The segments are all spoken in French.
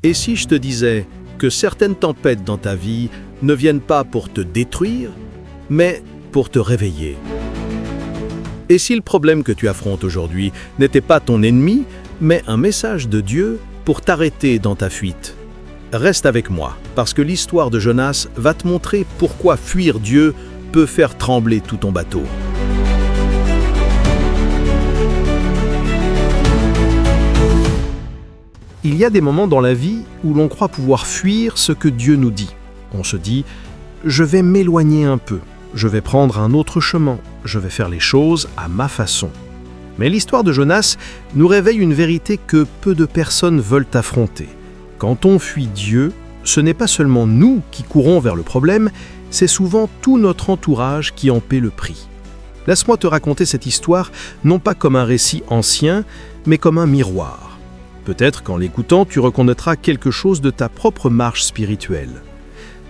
Et si je te disais que certaines tempêtes dans ta vie ne viennent pas pour te détruire, mais pour te réveiller? Et si le problème que tu affrontes aujourd'hui n'était pas ton ennemi, mais un message de Dieu pour t'arrêter dans ta fuite? Reste avec moi, parce que l'histoire de Jonas va te montrer pourquoi fuir Dieu peut faire trembler tout ton bateau. Il y a des moments dans la vie où l'on croit pouvoir fuir ce que Dieu nous dit. On se dit « je vais m'éloigner un peu, je vais prendre un autre chemin, je vais faire les choses à ma façon ». Mais l'histoire de Jonas nous réveille une vérité que peu de personnes veulent affronter. Quand on fuit Dieu, ce n'est pas seulement nous qui courons vers le problème, c'est souvent tout notre entourage qui en paie le prix. Laisse-moi te raconter cette histoire non pas comme un récit ancien, mais comme un miroir. Peut-être qu'en l'écoutant, tu reconnaîtras quelque chose de ta propre marche spirituelle.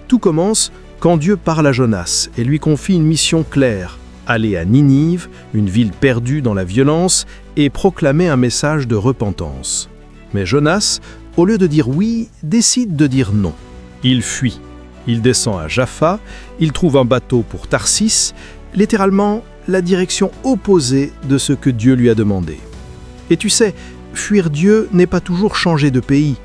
Tout commence quand Dieu parle à Jonas et lui confie une mission claire, aller à Ninive, une ville perdue dans la violence, et proclamer un message de repentance. Mais Jonas, au lieu de dire oui, décide de dire non. Il fuit. Il descend à Jaffa, il trouve un bateau pour Tarsis, littéralement la direction opposée de ce que Dieu lui a demandé. Et tu sais, fuir Dieu n'est pas toujours changer de pays.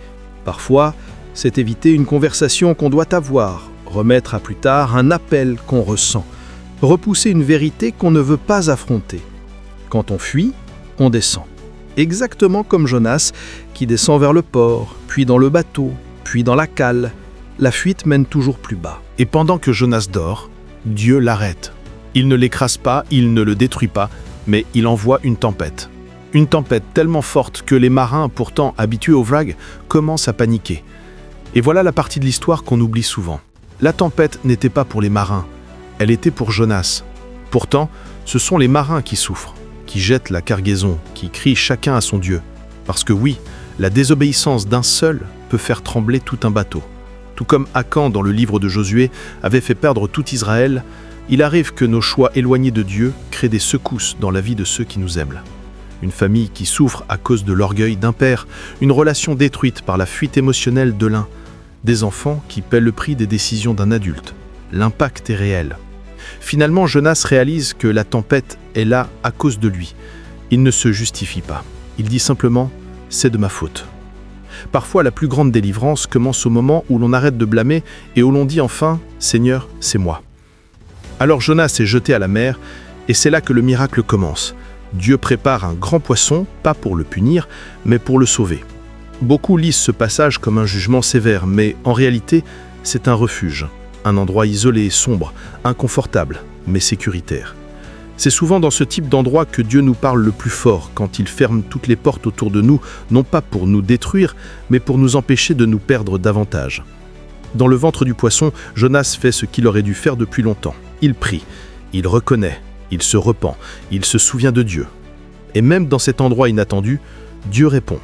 Parfois, c'est éviter une conversation qu'on doit avoir, remettre à plus tard un appel qu'on ressent, repousser une vérité qu'on ne veut pas affronter. Quand on fuit, on descend. Exactement comme Jonas qui descend vers le port, puis dans le bateau, puis dans la cale. La fuite mène toujours plus bas. Et pendant que Jonas dort, Dieu l'arrête. Il ne l'écrase pas, il ne le détruit pas, mais il envoie une tempête. Une tempête tellement forte que les marins, pourtant habitués aux vagues, commencent à paniquer. Et voilà la partie de l'histoire qu'on oublie souvent. La tempête n'était pas pour les marins, elle était pour Jonas. Pourtant, ce sont les marins qui souffrent, qui jettent la cargaison, qui crient chacun à son Dieu. Parce que oui, la désobéissance d'un seul peut faire trembler tout un bateau. Tout comme Akan dans le livre de Josué avait fait perdre tout Israël, il arrive que nos choix éloignés de Dieu créent des secousses dans la vie de ceux qui nous aiment. Une famille qui souffre à cause de l'orgueil d'un père, une relation détruite par la fuite émotionnelle de l'un, des enfants qui paient le prix des décisions d'un adulte. L'impact est réel. Finalement, Jonas réalise que la tempête est là à cause de lui. Il ne se justifie pas. Il dit simplement « c'est de ma faute ». Parfois, la plus grande délivrance commence au moment où l'on arrête de blâmer et où l'on dit enfin « Seigneur, c'est moi ». Alors Jonas est jeté à la mer et c'est là que le miracle commence. Dieu prépare un grand poisson, pas pour le punir, mais pour le sauver. Beaucoup lisent ce passage comme un jugement sévère, mais en réalité, c'est un refuge, un endroit isolé et sombre, inconfortable, mais sécuritaire. C'est souvent dans ce type d'endroit que Dieu nous parle le plus fort, quand il ferme toutes les portes autour de nous, non pas pour nous détruire, mais pour nous empêcher de nous perdre davantage. Dans le ventre du poisson, Jonas fait ce qu'il aurait dû faire depuis longtemps. Il prie, il reconnaît, il se repent, il se souvient de Dieu. Et même dans cet endroit inattendu, Dieu répond.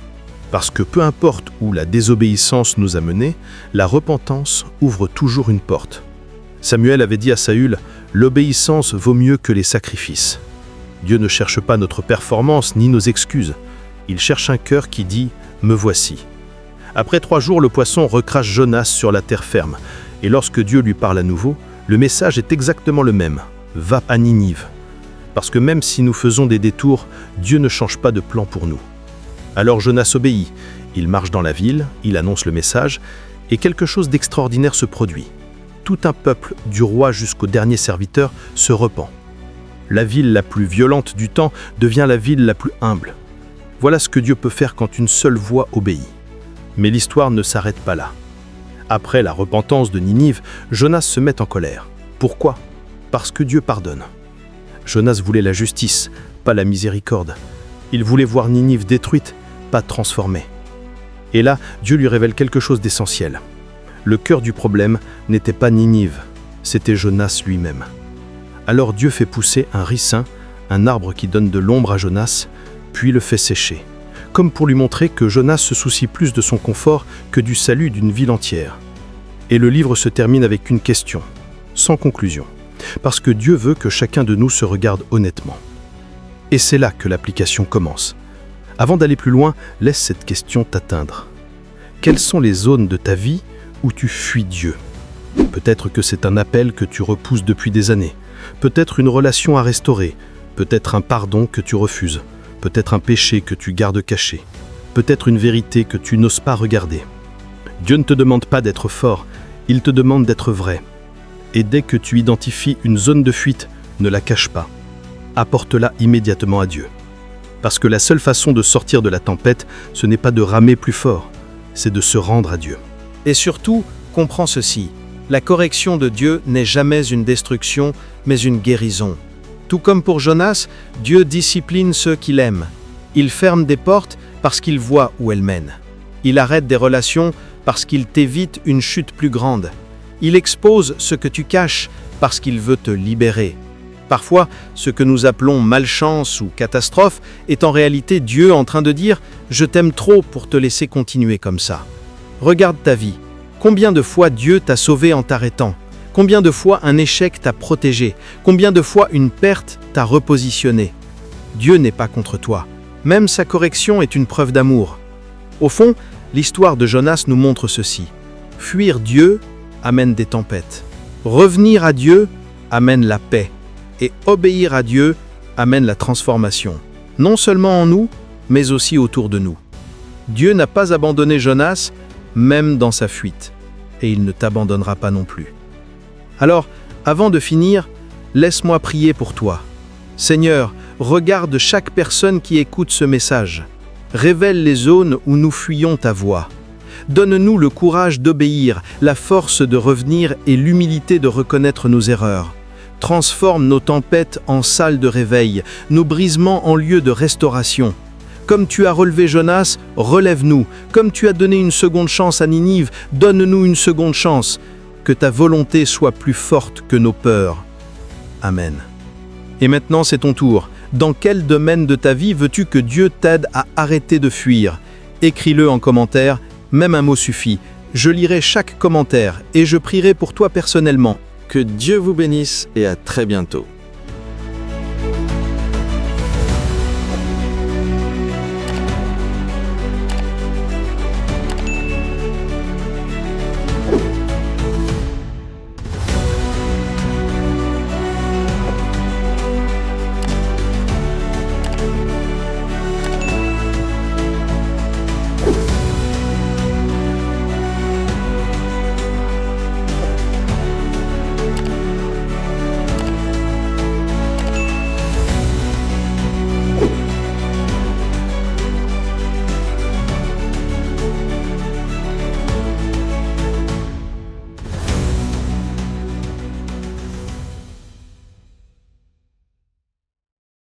Parce que peu importe où la désobéissance nous a menés, la repentance ouvre toujours une porte. Samuel avait dit à Saül, « L'obéissance vaut mieux que les sacrifices ». Dieu ne cherche pas notre performance ni nos excuses. Il cherche un cœur qui dit « Me voici ». Après 3 jours, le poisson recrache Jonas sur la terre ferme. Et lorsque Dieu lui parle à nouveau, le message est exactement le même. « Va à Ninive ». Parce que même si nous faisons des détours, Dieu ne change pas de plan pour nous. Alors Jonas obéit. Il marche dans la ville, il annonce le message, et quelque chose d'extraordinaire se produit. Tout un peuple, du roi jusqu'au dernier serviteur, se repent. La ville la plus violente du temps devient la ville la plus humble. Voilà ce que Dieu peut faire quand une seule voix obéit. Mais l'histoire ne s'arrête pas là. Après la repentance de Ninive, Jonas se met en colère. Pourquoi ? Parce que Dieu pardonne. Jonas voulait la justice, pas la miséricorde. Il voulait voir Ninive détruite, pas transformée. Et là, Dieu lui révèle quelque chose d'essentiel. Le cœur du problème n'était pas Ninive, c'était Jonas lui-même. Alors Dieu fait pousser un ricin, un arbre qui donne de l'ombre à Jonas, puis le fait sécher, comme pour lui montrer que Jonas se soucie plus de son confort que du salut d'une ville entière. Et le livre se termine avec une question, sans conclusion, parce que Dieu veut que chacun de nous se regarde honnêtement. Et c'est là que l'application commence. Avant d'aller plus loin, laisse cette question t'atteindre. Quelles sont les zones de ta vie où tu fuis Dieu? Peut-être que c'est un appel que tu repousses depuis des années, peut-être une relation à restaurer, peut-être un pardon que tu refuses, peut-être un péché que tu gardes caché, peut-être une vérité que tu n'oses pas regarder. Dieu ne te demande pas d'être fort, il te demande d'être vrai. Et dès que tu identifies une zone de fuite, ne la cache pas. Apporte-la immédiatement à Dieu. Parce que la seule façon de sortir de la tempête, ce n'est pas de ramer plus fort, c'est de se rendre à Dieu. Et surtout, comprends ceci. La correction de Dieu n'est jamais une destruction, mais une guérison. Tout comme pour Jonas, Dieu discipline ceux qu'il aime. Il ferme des portes parce qu'il voit où elles mènent. Il arrête des relations parce qu'il t'évite une chute plus grande. Il expose ce que tu caches parce qu'il veut te libérer. Parfois, ce que nous appelons malchance ou catastrophe est en réalité Dieu en train de dire « Je t'aime trop pour te laisser continuer comme ça ». Regarde ta vie. Combien de fois Dieu t'a sauvé en t'arrêtant? Combien de fois un échec t'a protégé? Combien de fois une perte t'a repositionné? Dieu n'est pas contre toi. Même sa correction est une preuve d'amour. Au fond, l'histoire de Jonas nous montre ceci. Fuir Dieu amène des tempêtes. Revenir à Dieu amène la paix. Et obéir à Dieu amène la transformation. Non seulement en nous, mais aussi autour de nous. Dieu n'a pas abandonné Jonas, même dans sa fuite. Et il ne t'abandonnera pas non plus. Alors, avant de finir, laisse-moi prier pour toi. Seigneur, regarde chaque personne qui écoute ce message. Révèle les zones où nous fuyons ta voix. Donne-nous le courage d'obéir, la force de revenir et l'humilité de reconnaître nos erreurs. Transforme nos tempêtes en salle de réveil, nos brisements en lieu de restauration. Comme tu as relevé Jonas, relève-nous. Comme tu as donné une seconde chance à Ninive, donne-nous une seconde chance. Que ta volonté soit plus forte que nos peurs. Amen. Et maintenant, c'est ton tour. Dans quel domaine de ta vie veux-tu que Dieu t'aide à arrêter de fuir? Écris-le en commentaire, même un mot suffit. Je lirai chaque commentaire et je prierai pour toi personnellement. Que Dieu vous bénisse et à très bientôt.